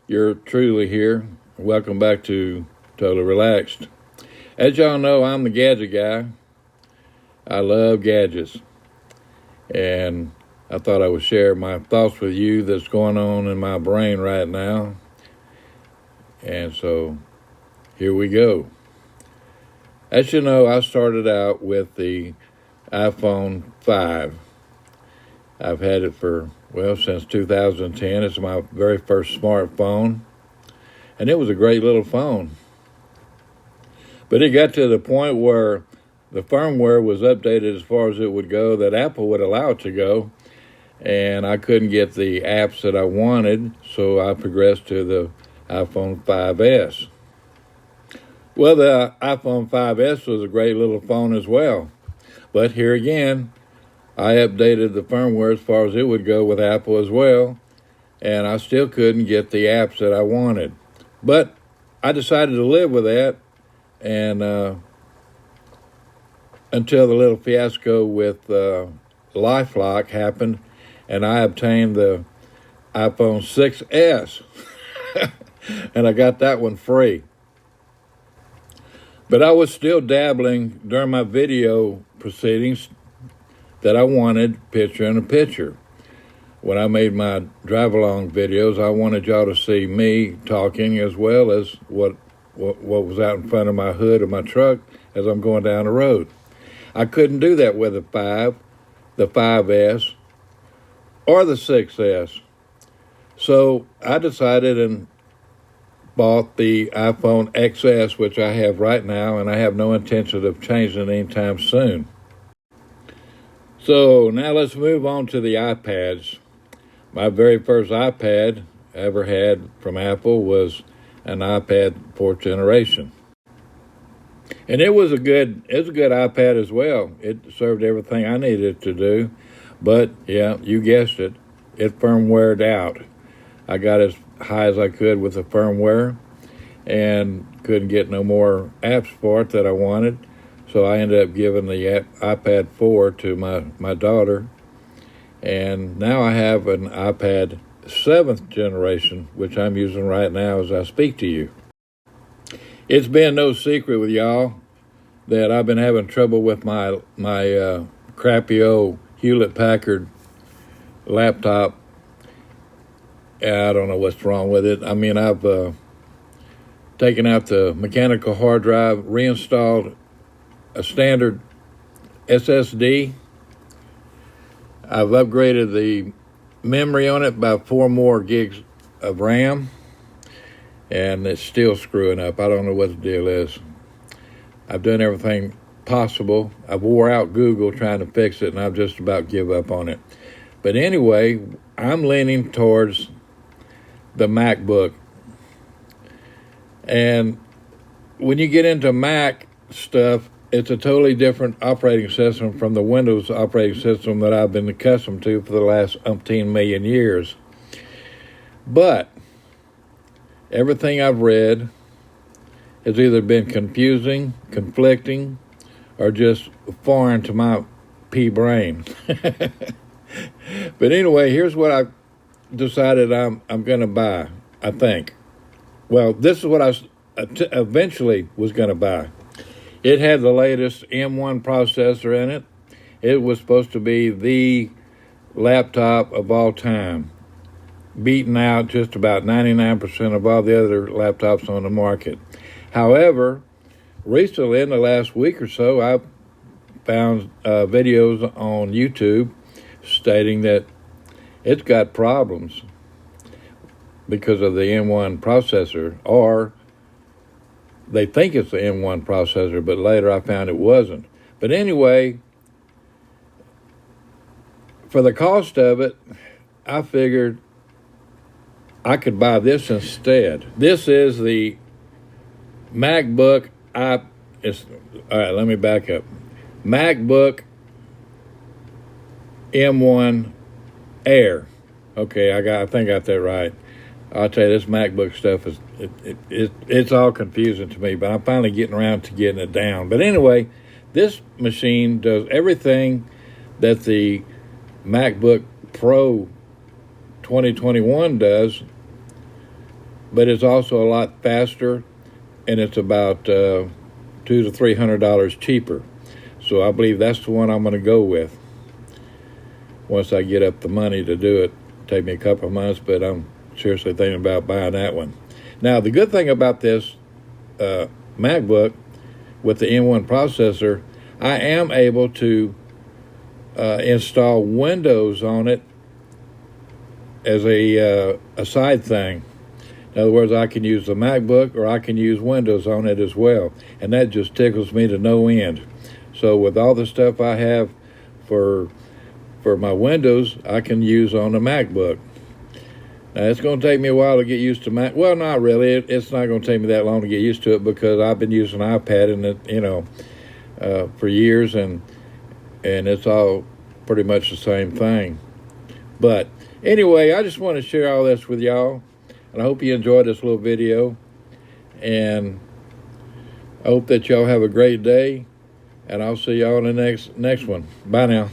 You're truly here. Welcome back to Totally Relaxed. As y'all know, I'm the gadget guy. I love gadgets. And I thought I would share my thoughts with you that's going on in my brain right now. And so, here we go. As you know, I started out with the iPhone 5. I've had it for, since 2010. It's my very first smartphone. And it was a great little phone. But it got to the point where the firmware was updated as far as it would go, that Apple would allow it to go. And I couldn't get the apps that I wanted, so I progressed to the iPhone 5S. Well, the iPhone 5S was a great little phone as well. But here again, I updated the firmware as far as it would go with Apple as well, and I still couldn't get the apps that I wanted. But I decided to live with that, and until the little fiasco with LifeLock happened, and I obtained the iPhone 6S, and I got that one free. But I was still dabbling during my video proceedings that I wanted picture-in-a-picture. When I made my drive-along videos, I wanted y'all to see me talking as well as what was out in front of my hood of my truck as I'm going down the road. I couldn't do that with the 5, the 5S, or the 6S. So I decided and bought the iPhone XS, which I have right now, and I have no intention of changing it anytime soon. So now let's move on to the iPads. My very first iPad I ever had from Apple was an iPad 4th generation. And it was a good iPad as well. It served everything I needed it to do. But yeah, you guessed it, it firmwared out. I got as high as I could with the firmware and couldn't get no more apps for it that I wanted. So I ended up giving the iPad 4 to my daughter. And now I have an iPad 7th generation, which I'm using right now as I speak to you. It's been no secret with y'all that I've been having trouble with my crappy old Hewlett-Packard laptop. I don't know what's wrong with it. I mean, I've taken out the mechanical hard drive, reinstalled a standard SSD. I've upgraded the memory on it by 4 more gigs of RAM, and it's still screwing up. I don't know what the deal is. I've done everything possible. I've wore out Google trying to fix it, and I've just about give up on it. But anyway, I'm leaning towards the MacBook. And when you get into Mac stuff, it's a totally different operating system from the Windows operating system that I've been accustomed to for the last umpteen million years. But everything I've read has either been confusing, conflicting, or just foreign to my pea brain. But anyway, here's what I decided I'm going to buy, I think. Well, this is what I eventually was going to buy. It had the latest M1 processor in it. It was supposed to be the laptop of all time, beating out just about 99% of all the other laptops on the market. However, recently, in the last week or so, I've found videos on YouTube stating that it's got problems because of the M1 processor, or they think it's the M1 processor, but later I found it wasn't. But anyway, for the cost of it, I figured I could buy this instead. This is the MacBook all right, let me back up. MacBook M1 Air. Okay, I think I got that right. I'll tell you, this MacBook stuff it's all confusing to me, but I'm finally getting around to getting it down. But anyway, this machine does everything that the MacBook Pro 2021 does, but it's also a lot faster, and it's about $200 to $300 cheaper. So I believe that's the one I'm going to go with once I get up the money to do it. Take me a couple of months, but I'm seriously thinking about buying that one. Now, the good thing about this MacBook with the M1 processor, I am able to install Windows on it as a side thing. In other words, I can use the MacBook or I can use Windows on it as well, and that just tickles me to no end. So with all the stuff I have for my Windows, I can use on the MacBook. Now, it's going to take me a while to get used to Mac. Well, not really. It's not going to take me that long to get used to it because I've been using iPad and it, for years, and it's all pretty much the same thing. But anyway, I just want to share all this with y'all, and I hope you enjoyed this little video. And I hope that y'all have a great day, and I'll see y'all in the next one. Bye now.